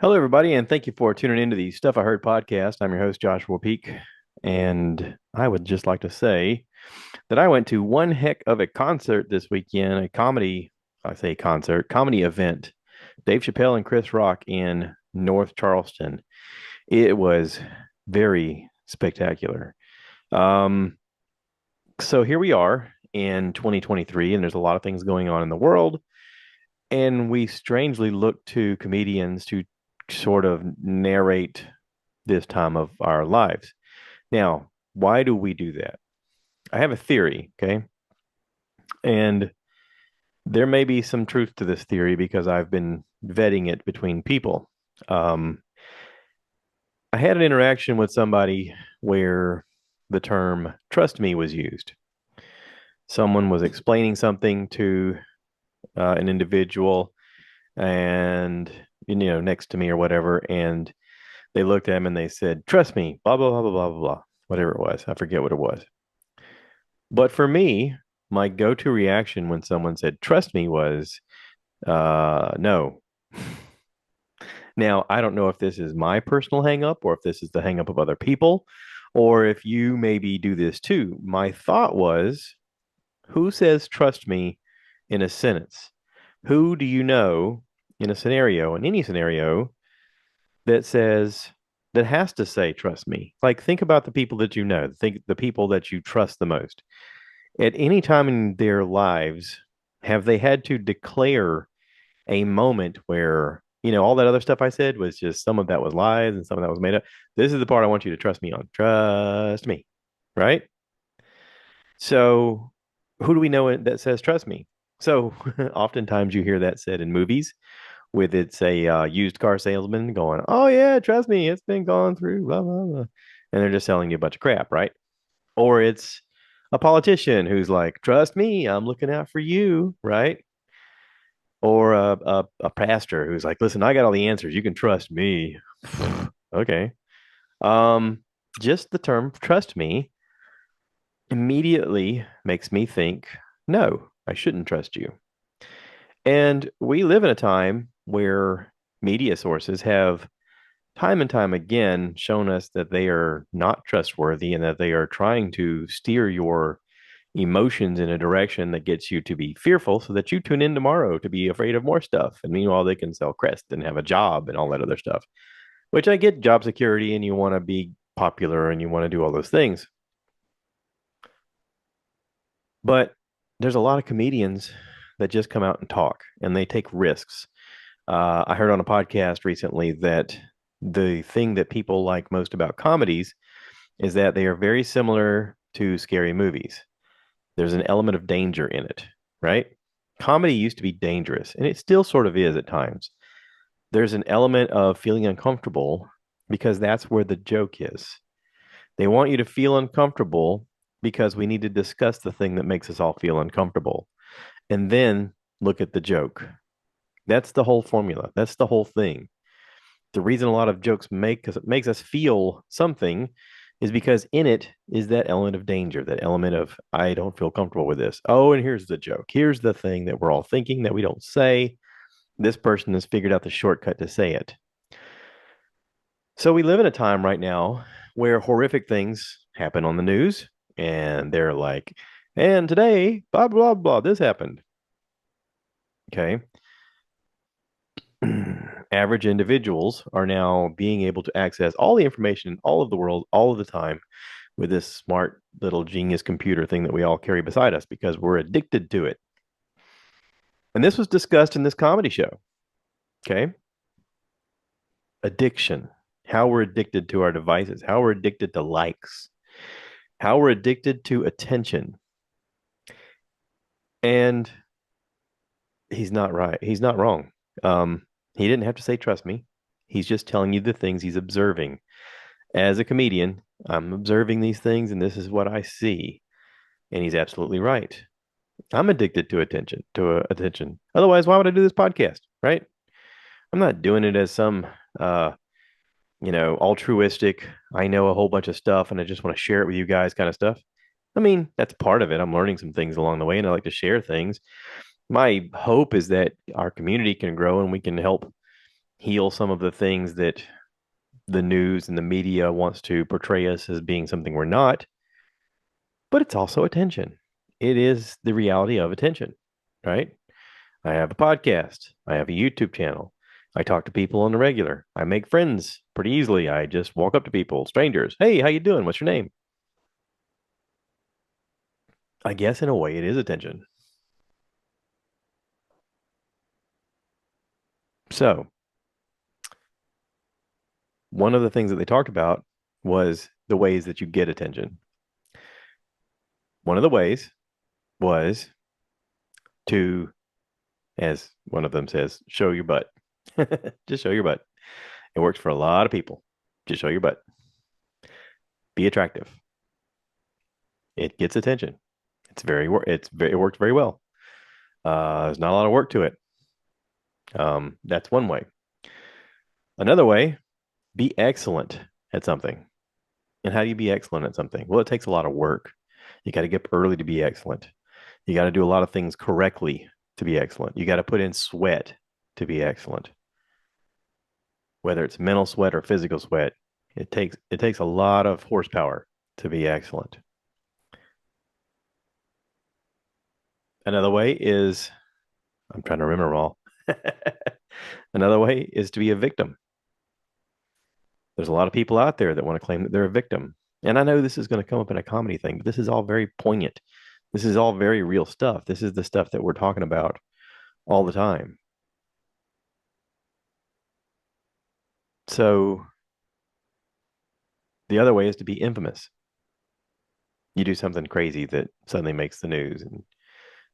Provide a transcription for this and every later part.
Hello, everybody, and thank you for tuning into the Stuff I Heard podcast. I'm your host, Joshua Peak, and I would just like to say that I went to one heck of a concert this weekend, a comedy, I say concert, comedy event. Dave Chappelle and Chris Rock in North Charleston. It was very spectacular. Um, so here we are in 2023, and there's a lot of things going on in the world. And we strangely look to comedians to sort of narrate this time of our lives. Now, why do we do that? I have a theory, okay? And there may be some truth to this theory because I've been vetting it between people. Um, I had an interaction with somebody where the term trust me was used. Someone was explaining something to an individual and, next to me or whatever. And they looked at him and they said, trust me, blah, blah, blah, blah, blah, blah, whatever it was. I forget what it was. But for me, my go-to reaction when someone said trust me was no. Now, I don't know if this is my personal hang up or if this is the hang up of other people or if you maybe do this too. My thought was, who says trust me in a sentence? Who do you know in a scenario, in any scenario, that says that has to say trust me? Like think about the people that you know, think the people that you trust the most. At any time in their lives, have they had to declare a moment where, all that other stuff I said was just some of that was lies and some of that was made up? This is the part I want you to trust me on. Trust me, right? So, who do we know that says trust me? So, oftentimes you hear that said in movies with it's a used car salesman going, "Oh yeah, trust me, it's been gone through blah blah blah," and they're just selling you a bunch of crap, right? Or it's a politician who's like, trust me, I'm looking out for you, right? Or a pastor who's like, listen, I got all the answers. You can trust me. Okay. Um, just the term trust me immediately makes me think, no, I shouldn't trust you. And we live in a time where media sources have time and time again shown us that they are not trustworthy and that they are trying to steer your emotions in a direction that gets you to be fearful so that you tune in tomorrow to be afraid of more stuff. And meanwhile, they can sell crest and have a job and all that other stuff, which I get job security and you want to be popular and you want to do all those things. But there's a lot of comedians that just come out and talk and they take risks. I heard on a podcast recently that the thing that people like most about comedies is that they are very similar to scary movies. There's an element of danger in it, right? Comedy used to be dangerous, and it still sort of is at times. There's an element of feeling uncomfortable because that's where the joke is. They want you to feel uncomfortable because we need to discuss the thing that makes us all feel uncomfortable and then look at the joke. That's the whole formula. That's the whole thing. The reason a lot of jokes make because it makes us feel something is because in it is that element of danger, that element of I don't feel comfortable with this. Oh, and here's the joke. Here's the thing that we're all thinking that we don't say. This person has figured out the shortcut to say it. So we live in a time right now where horrific things happen on the news and they're like, and today, blah, blah, blah, this happened. Okay. Average individuals are now being able to access all the information in all of the world all of the time with this smart little genius computer thing that we all carry beside us because we're addicted to it. And this was discussed in this comedy show. Okay. Addiction, how we're addicted to our devices, how we're addicted to likes, how we're addicted to attention. And he's not right. He's not wrong. He didn't have to say, trust me. He's just telling you the things he's observing. As a comedian, I'm observing these things and this is what I see. And he's absolutely right. I'm addicted to attention. Otherwise, why would I do this podcast? Right? I'm not doing it as some uh, altruistic, I know a whole bunch of stuff and I just want to share it with you guys kind of stuff. I mean, that's part of it. I'm learning some things along the way and I like to share things. My hope is that our community can grow and we can help heal some of the things that the news and the media wants to portray us as being something we're not, but it's also attention. It is the reality of attention, right? I have a podcast. I have a YouTube channel. I talk to people on the regular. I make friends pretty easily. I just walk up to people, strangers. Hey, how you doing? What's your name? I guess in a way it is attention. So, one of the things that they talked about was the ways that you get attention. One of the ways was to, as one of them says, show your butt. Just show your butt. It works for a lot of people. Just show your butt. Be attractive. It gets attention. It worked very well. There's not a lot of work to it. That's one way. Another way, be excellent at something. And how do you be excellent at something? Well, it takes a lot of work. You got to get up early to be excellent. You got to do a lot of things correctly to be excellent. You got to put in sweat to be excellent. Whether it's mental sweat or physical sweat, it takes a lot of horsepower to be excellent. Another way is I'm trying to remember them all. Another way is to be a victim. There's a lot of people out there that want to claim that they're a victim. And I know this is going to come up in a comedy thing, but this is all very poignant. This is all very real stuff. This is the stuff that we're talking about all the time. So the other way is to be infamous. You do something crazy that suddenly makes the news, and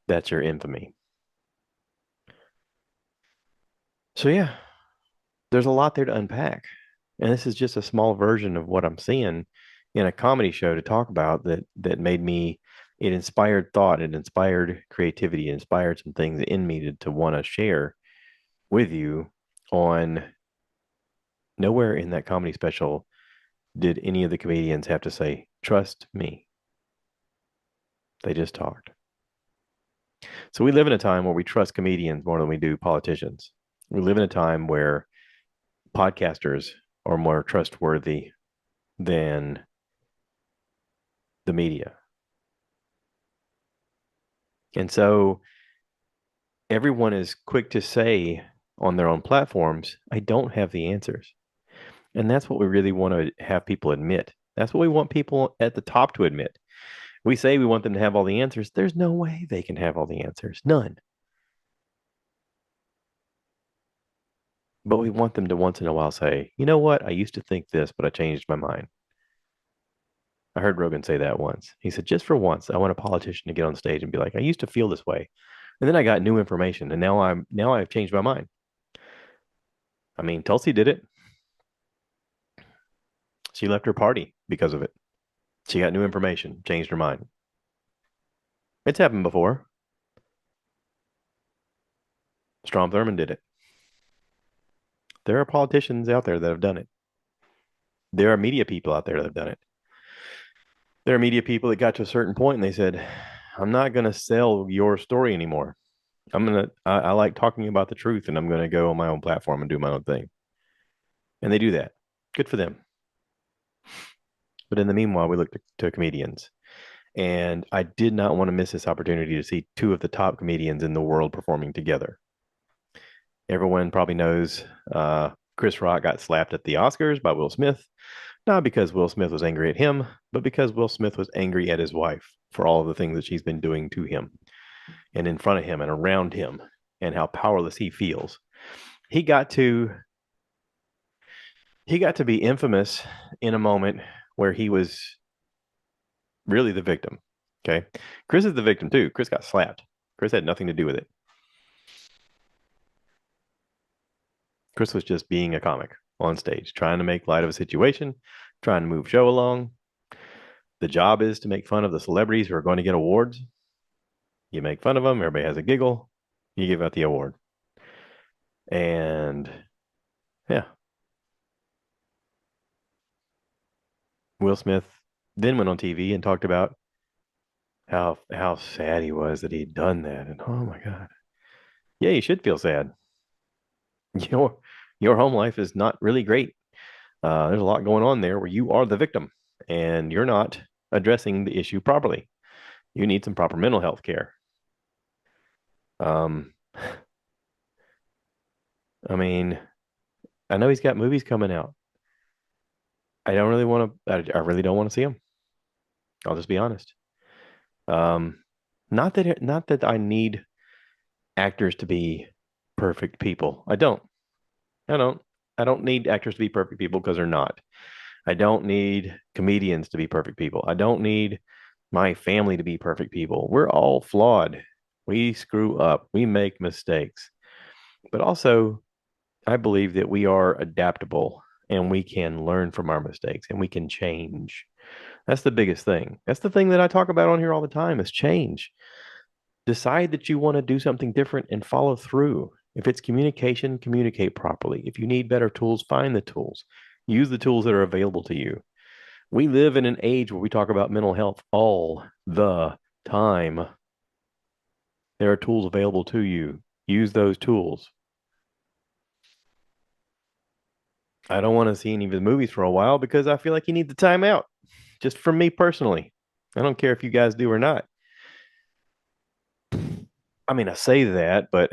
that's your infamy. So yeah, there's a lot there to unpack. And this is just a small version of what I'm seeing in a comedy show to talk about that made me it inspired thought, it inspired creativity, it inspired some things in me to want to share with you on nowhere in that comedy special did any of the comedians have to say, trust me. They just talked. So we live in a time where we trust comedians more than we do politicians. We live in a time where podcasters are more trustworthy than the media. And so everyone is quick to say on their own platforms, I don't have the answers. And that's what we really want to have people admit. That's what we want people at the top to admit. We say we want them to have all the answers. There's no way they can have all the answers. None. But we want them to once in a while say, you know what? I used to think this, but I changed my mind. I heard Rogan say that once. He said, just for once, I want a politician to get on stage and be like, I used to feel this way. And then I got new information and now I've changed my mind. I mean, Tulsi did it. She left her party because of it. She got new information, changed her mind. It's happened before. Strom Thurmond did it. There are politicians out there that have done it. There are media people out there that have done it. There are media people that got to a certain point and they said, I'm not going to sell your story anymore. I like talking about the truth and I'm going to go on my own platform and do my own thing. And they do that. Good for them. But in the meanwhile, we look to comedians. And I did not want to miss this opportunity to see two of the top comedians in the world performing together. Everyone probably knows Chris Rock got slapped at the Oscars by Will Smith, not because Will Smith was angry at him, but because Will Smith was angry at his wife for all of the things that she's been doing to him and in front of him and around him and how powerless he feels. He got to he got to be infamous in a moment where he was really the victim. Okay. Chris is the victim too. Chris got slapped. Chris had nothing to do with it. Chris was just being a comic on stage, trying to make light of a situation, trying to move show along. The job is to make fun of the celebrities who are going to get awards. You make fun of them, everybody has a giggle, you give out the award. And yeah, Will Smith then went on TV and talked about how sad he was that he'd done that. And oh my God. Yeah, you should feel sad. Your your home life is not really great. There's a lot going on there where you are the victim and you're not addressing the issue properly. You need some proper mental health care. Um, I mean, I know he's got movies coming out. I don't really want to, I really don't want to see them. I'll just be honest. Um, not that I need actors to be perfect people. I don't. I don't. I don't need actors to be perfect people because they're not. I don't need comedians to be perfect people. I don't need my family to be perfect people. We're all flawed. We screw up. We make mistakes. But also, I believe that we are adaptable and we can learn from our mistakes and we can change. That's the biggest thing. That's the thing that I talk about on here all the time is change. Decide that you want to do something different and follow through. If it's communication, communicate properly. If you need better tools, find the tools. Use the tools that are available to you. We live in an age where we talk about mental health all the time. There are tools available to you. Use those tools. I don't want to see any of his movies for a while because I feel like he needs the time out. Just from me personally. I don't care if you guys do or not. I mean, I say that, but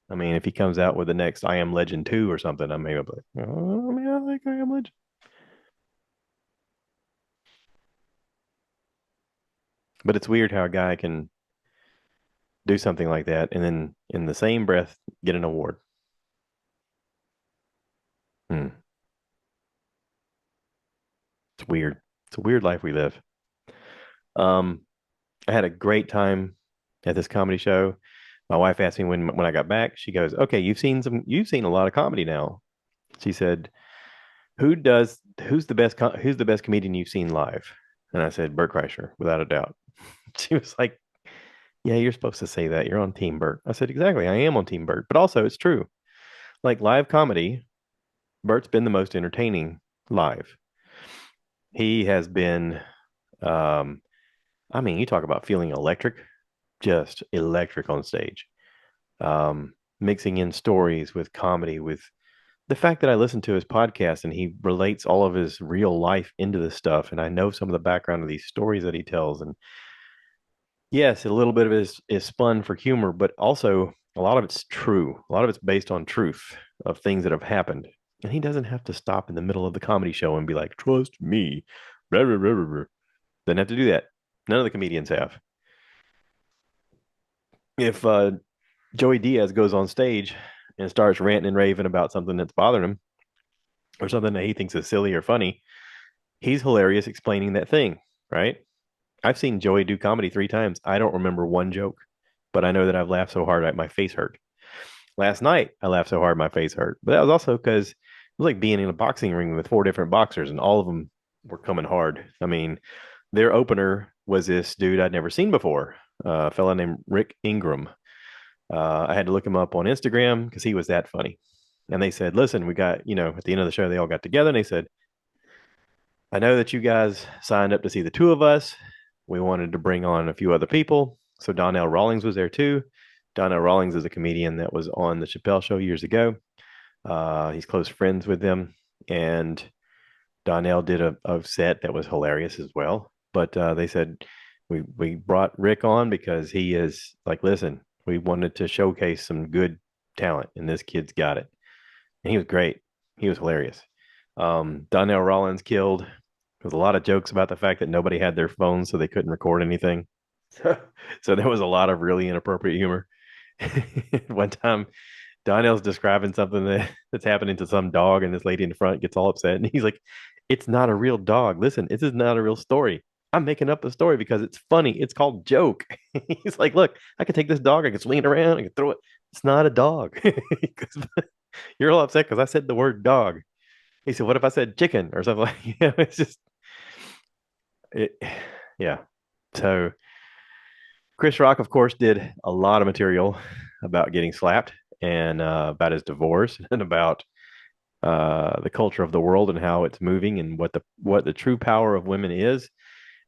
I mean, if he comes out with the next I Am Legend 2 or something, I may be like, oh, I mean, I like I Am Legend. But it's weird how a guy can do something like that and then in the same breath get an award. Hmm. It's weird. It's a weird life we live. Um, I had a great time at this comedy show. My wife asked me when I got back, she goes, "Okay, you've seen a lot of comedy now." She said, who's the best comedian you've seen live?" And I said, "Bert Kreischer, without a doubt." She was like, "Yeah, you're supposed to say that. You're on Team Bert." I said, "Exactly. I am on Team Bert, but also it's true. Like live comedy, Bert's been the most entertaining live. He has been um I mean, you talk about feeling electric, just electric on stage. Mixing in stories with comedy, with the fact that I listen to his podcast and he relates all of his real life into this stuff. And I know some of the background of these stories that he tells. And yes, a little bit of it is spun for humor, but also a lot of it's true. A lot of it's based on truth of things that have happened. And he doesn't have to stop in the middle of the comedy show and be like, trust me. Blah, blah, blah, blah, blah. Doesn't have to do that. None of the comedians have. If Joey Diaz goes on stage and starts ranting and raving about something that's bothering him or something that he thinks is silly or funny, he's hilarious explaining that thing, right? I've seen Joey do comedy 3 times. I don't remember one joke, but I know that I've laughed so hard my face hurt. Last night, I laughed so hard my face hurt, but that was also because it was like being in a boxing ring with 4 different boxers, and all of them were coming hard. I mean, their opener was this dude I'd never seen before, a fella named Rick Ingram. I had to look him up on Instagram because he was that funny. And they said, listen, we got, at the end of the show, they all got together and they said, I know that you guys signed up to see the two of us. We wanted to bring on a few other people. So Donnell Rawlings was there too. Donnell Rawlings is a comedian that was on the Chappelle show years ago. He's close friends with them. And Donnell did a set that was hilarious as well. But they said, we brought Rick on because he is like, listen, we wanted to showcase some good talent, and this kid's got it. And he was great. He was hilarious. Donnell Rollins killed. There was a lot of jokes about the fact that nobody had their phones, so they couldn't record anything. So, so there was a lot of really inappropriate humor. One time, Donnell's describing something that's happening to some dog, and this lady in the front gets all upset, and he's like, "It's not a real dog. Listen, this is not a real story. I'm making up a story because it's funny. It's called joke." He's like, "Look, I can take this dog, I can swing it around, I can throw it. It's not a dog." You're all upset because I said the word dog. He said, "What if I said chicken or something like?" It's just it. Yeah. So Chris Rock, of course, did a lot of material about getting slapped and about his divorce and about the culture of the world and how it's moving and what the true power of women is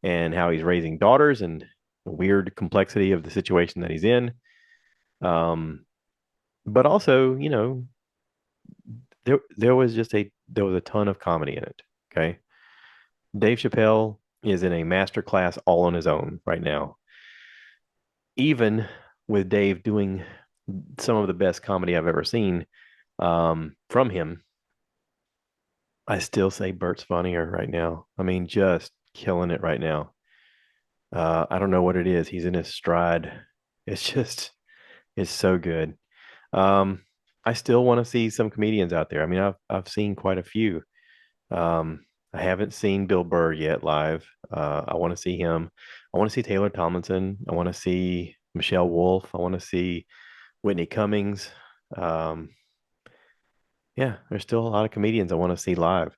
and how he's raising daughters and the weird complexity of the situation that he's in. Um, but also, there was a ton of comedy in it. Okay. Dave Chappelle is in a master class all on his own right now. Even with Dave doing some of the best comedy I've ever seen from him, I still say Bert's funnier right now. I mean, just killing it right now. I don't know what it is. He's in his stride. It's just, it's so good. Um, I still want to see some comedians out there. I mean, I've seen quite a few. I haven't seen Bill Burr yet live. I want to see him. I want to see Taylor Tomlinson. I want to see Michelle Wolf. I want to see Whitney Cummings. Um, yeah, there's still a lot of comedians I want to see live.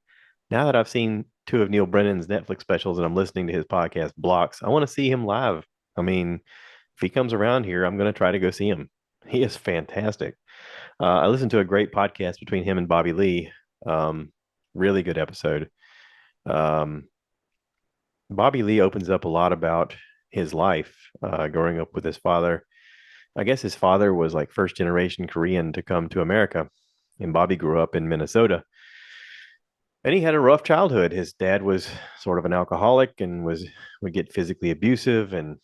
Now that I've seen two of Neil Brennan's Netflix specials and I'm listening to his podcast Blocks, I want to see him live. I mean, if he comes around here, I'm going to try to go see him. He is fantastic. I listened to a great podcast between him and Bobby Lee. Um, really good episode. Um, Bobby Lee opens up a lot about his life growing up with his father. I guess his father was like first generation Korean to come to America, and Bobby grew up in Minnesota. And he had a rough childhood. His dad was sort of an alcoholic and would get physically abusive. And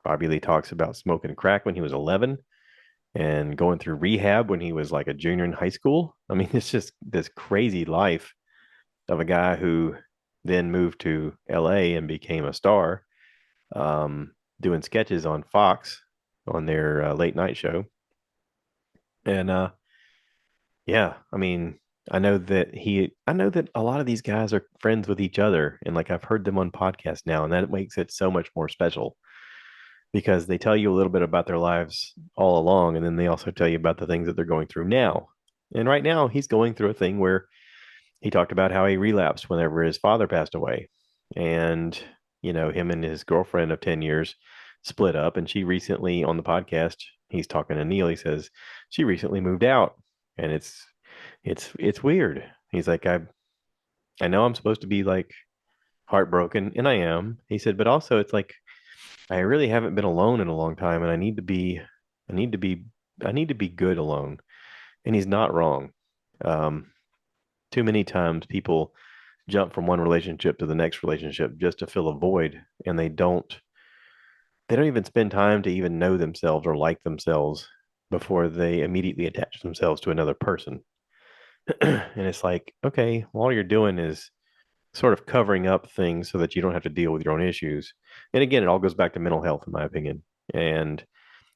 Bobby Lee talks about smoking crack when he was 11 and going through rehab when he was like a junior in high school. I mean, it's just this crazy life of a guy who then moved to LA and became a star, doing sketches on Fox on their late night show. And yeah, I mean, I know that a lot of these guys are friends with each other, and like I've heard them on podcasts now, and that makes it so much more special because they tell you a little bit about their lives all along, and then they also tell you about the things that they're going through now. And right now, he's going through a thing where he talked about how he relapsed whenever his father passed away. And, him and his girlfriend of 10 years split up. And she recently on the podcast, he's talking to Neil, he says, she recently moved out. And it's weird. He's like, I know I'm supposed to be like heartbroken, and I am. He said, but also it's like I really haven't been alone in a long time, and I need to be, I need to be good alone. And he's not wrong. Um, Too many times people jump from one relationship to the next relationship just to fill a void, and they don't even spend time to even know themselves or like themselves before they immediately attach themselves to another person. And it's like, okay, well, all you're doing is sort of covering up things so that you don't have to deal with your own issues. And again, it all goes back to mental health, in my opinion. And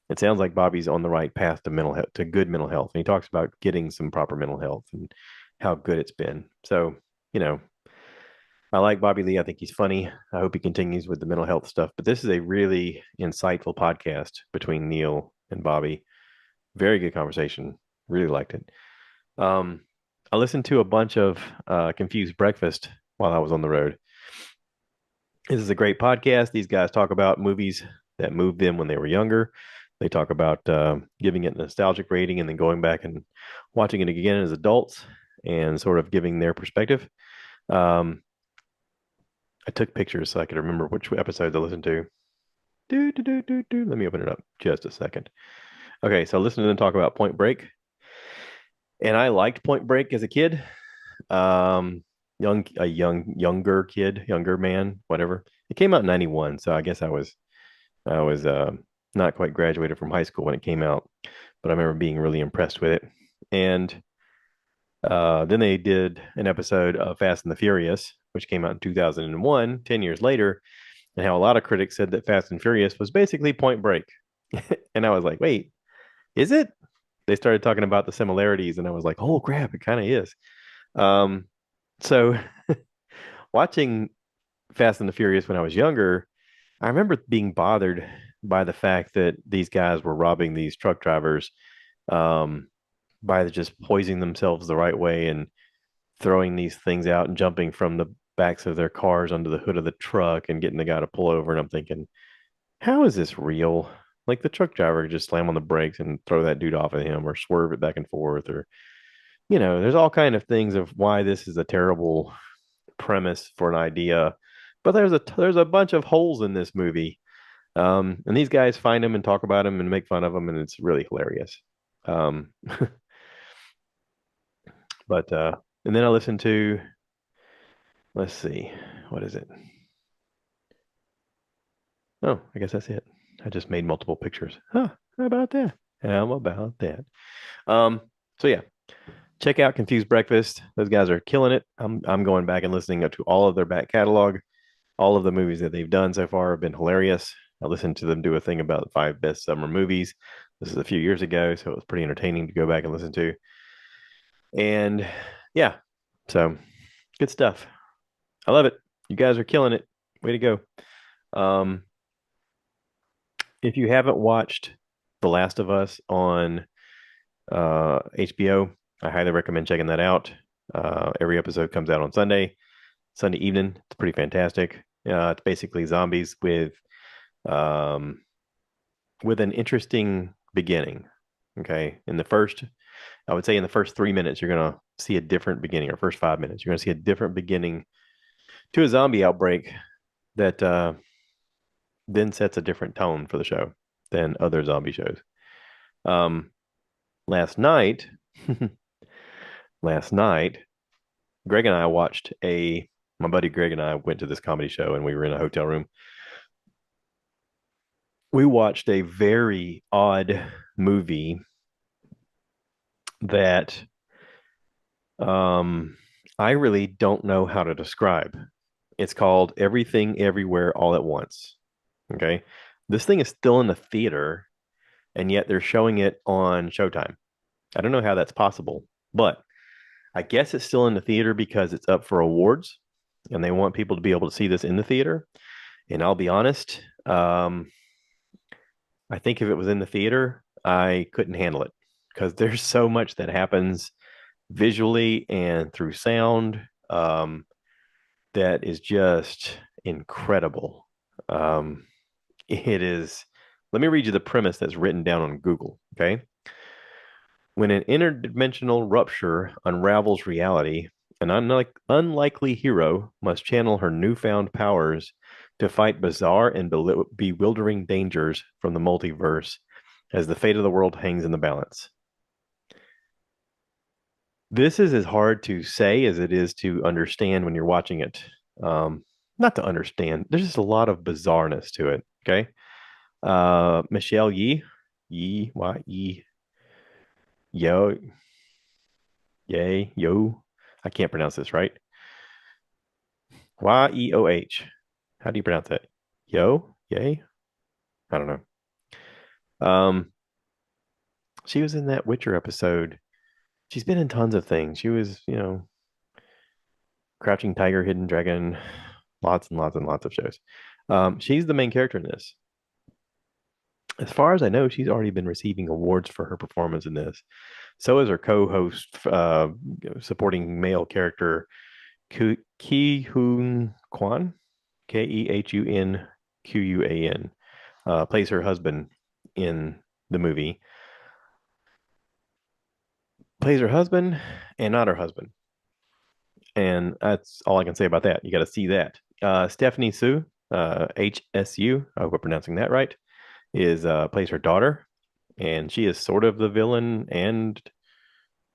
it sounds like Bobby's on the right path to mental health, to good mental health. And he talks about getting some proper mental health and how good it's been. So, you know, I like Bobby Lee. I think he's funny. I hope he continues with the mental health stuff. But this is a really insightful podcast between Neil and Bobby. Very good conversation. Really liked it. Um, I listened to a bunch of Confused Breakfast while I was on the road. This is a great podcast. These guys talk about movies that moved them when they were younger. They talk about giving it a nostalgic rating and then going back and watching it again as adults and sort of giving their perspective. Um, I took pictures so I could remember which episodes I listened to. Let me open it up just a second. Okay, so listen to them talk about Point Break, and I liked Point Break as a kid. Younger kid, younger man, whatever. It came out in 91, so I guess I was not quite graduated from high school when it came out, but I remember being really impressed with it. And then they did an episode of Fast and the Furious, which came out in 2001, 10 years later, and how a lot of critics said that Fast and Furious was basically Point Break. And I was like, wait, is it? They started talking about the similarities, and I was like, oh crap, it kind of is. Um, so watching Fast and the Furious when I was younger, I remember being bothered by the fact that these guys were robbing these truck drivers um, by just poising themselves the right way and throwing these things out and jumping from the backs of their cars onto the hood of the truck and getting the guy to pull over. And I'm thinking, how is this real? Like the truck driver could just slam on the brakes and throw that dude off of him or swerve it back and forth or there's all kind of things of why this is a terrible premise for an idea. But there's a bunch of holes in this movie. And these guys find them and talk about them and make fun of them, and it's really hilarious. Um, But and then I listened to, let's see, what is it? Oh, I guess that's it. I just made multiple pictures. Huh, how about that? How about that? Um, so yeah, check out Confused Breakfast. Those guys are killing it. I'm going back and listening to all of their back catalog. All of the movies that they've done so far have been hilarious. I listened to them do a thing about the 5 best summer movies. This is a few years ago, so it was pretty entertaining to go back and listen to. And yeah, so good stuff. I love it. You guys are killing it. Way to go. Um, if you haven't watched The Last of Us on HBO, I highly recommend checking that out. Every episode comes out on Sunday evening. It's pretty fantastic. It's basically zombies um, with an interesting beginning. Okay, I would say in the first 3 minutes, you're gonna see a different beginning, or first 5 minutes, you're gonna see a different beginning to a zombie outbreak that then sets a different tone for the show than other zombie shows. Um, last night, last night, Greg and I watched a. My buddy Greg and I went to this comedy show, and we were in a hotel room. We watched a very odd movie that um, I really don't know how to describe. It's called Everything Everywhere All at Once. Okay. This thing is still in the theater, and yet they're showing it on Showtime. I don't know how that's possible, but I guess it's still in the theater because it's up for awards and they want people to be able to see this in the theater. And I'll be honest, I think if it was in the theater, I couldn't handle it because there's so much that happens visually and through sound that is just incredible. Um, it is. Let me read you the premise that's written down on Google. Okay. When an interdimensional rupture unravels reality, an unlikely hero must channel her newfound powers to fight bizarre and bewildering dangers from the multiverse as the fate of the world hangs in the balance. This is as hard to say as it is to understand when you're watching it. Not to understand, there's just a lot of bizarreness to it. Okay. Michelle Yo, Yo. I can't pronounce this right. Yeoh. How do you pronounce that? Yay? I don't know. Um, she was in that Witcher episode. She's been in tons of things. She was, Crouching Tiger, Hidden Dragon, lots and lots and lots of shows. She's the main character in this. As far as I know, she's already been receiving awards for her performance in this. So is her co-host, supporting male character Ki Hoon Kwan, KEHUNQUAN, plays her husband in the movie. Plays her husband and not her husband. And that's all I can say about that. You got to see that. Stephanie Sue, HSU, I hope I'm pronouncing that right, is plays her daughter, and she is sort of the villain and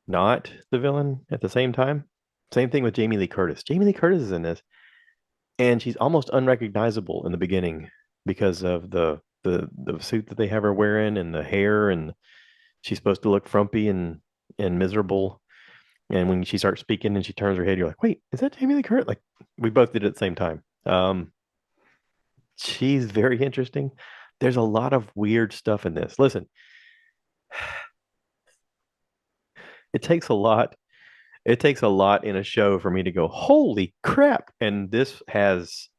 not the villain at the same time. Same thing with Jamie Lee Curtis. Jamie Lee Curtis is in this, and she's almost unrecognizable in the beginning because of the suit that they have her wearing and the hair, and she's supposed to look frumpy and miserable. And when she starts speaking and she turns her head, you're like, wait, is that Jamie Lee Curtis? Like we both did it at the same time. She's very interesting. There's a lot of weird stuff in this. Listen, it takes a lot. It takes a lot in a show for me to go, holy crap. And this has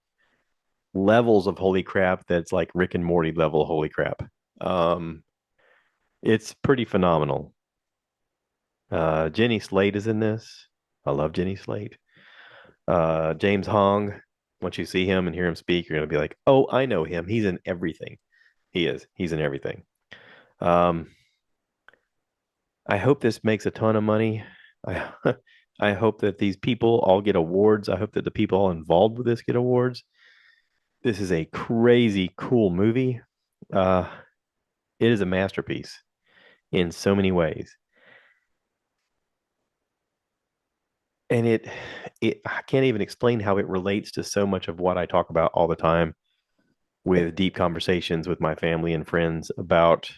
levels of holy crap that's like Rick and Morty level holy crap. Um, it's pretty phenomenal. Jenny Slate is in this. I love Jenny Slate. James Hong, once you see him and hear him speak, you're gonna be like, oh, I know him. He's in everything. He is. He's in everything. Um, I hope this makes a ton of money. I I hope that these people all get awards. I hope that the people all involved with this get awards. This is a crazy cool movie. Uh, it is a masterpiece in so many ways. and I can't even explain how it relates to so much of what I talk about all the time with deep conversations with my family and friends about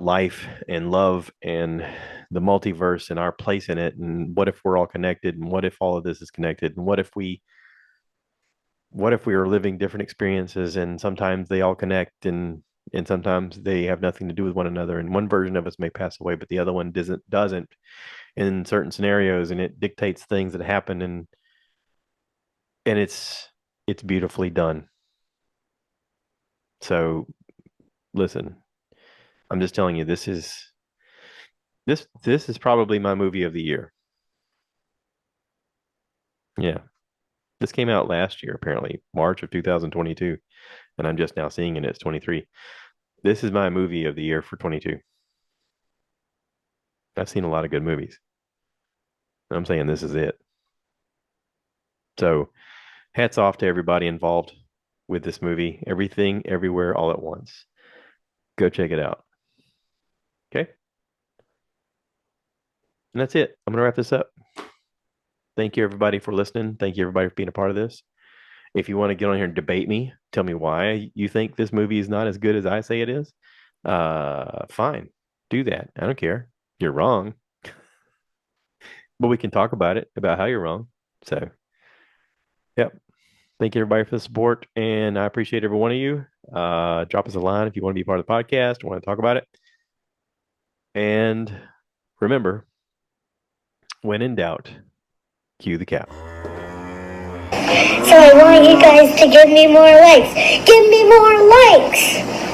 life and love and the multiverse and our place in it, and what if we're all connected, and what if all of this is connected, and what if we are living different experiences, and sometimes they all connect, and sometimes they have nothing to do with one another, and one version of us may pass away but the other one doesn't in certain scenarios, and it dictates things that happen, and it's beautifully done. So listen, I'm just telling you, this is probably my movie of the year. Yeah. This came out last year, apparently, March of 2022, and I'm just now seeing it. It's 23. This is my movie of the year for 22. I've seen a lot of good movies. I'm saying this is it. So, hats off to everybody involved with this movie. Everything, everywhere, all at once. Go check it out. Okay. And that's it. I'm going to wrap this up. Thank you, everybody, for listening. Thank you, everybody, for being a part of this. If you want to get on here and debate me, tell me why you think this movie is not as good as I say it is, fine. Do that. I don't care. You're wrong, but we can talk about it, about how you're wrong. So, yep. Thank you, everybody, for the support, and I appreciate every one of you. Drop us a line if you want to be part of the podcast, want to talk about it. And remember, when in doubt, cue the cow. So I want you guys to give me more likes. Give me more likes!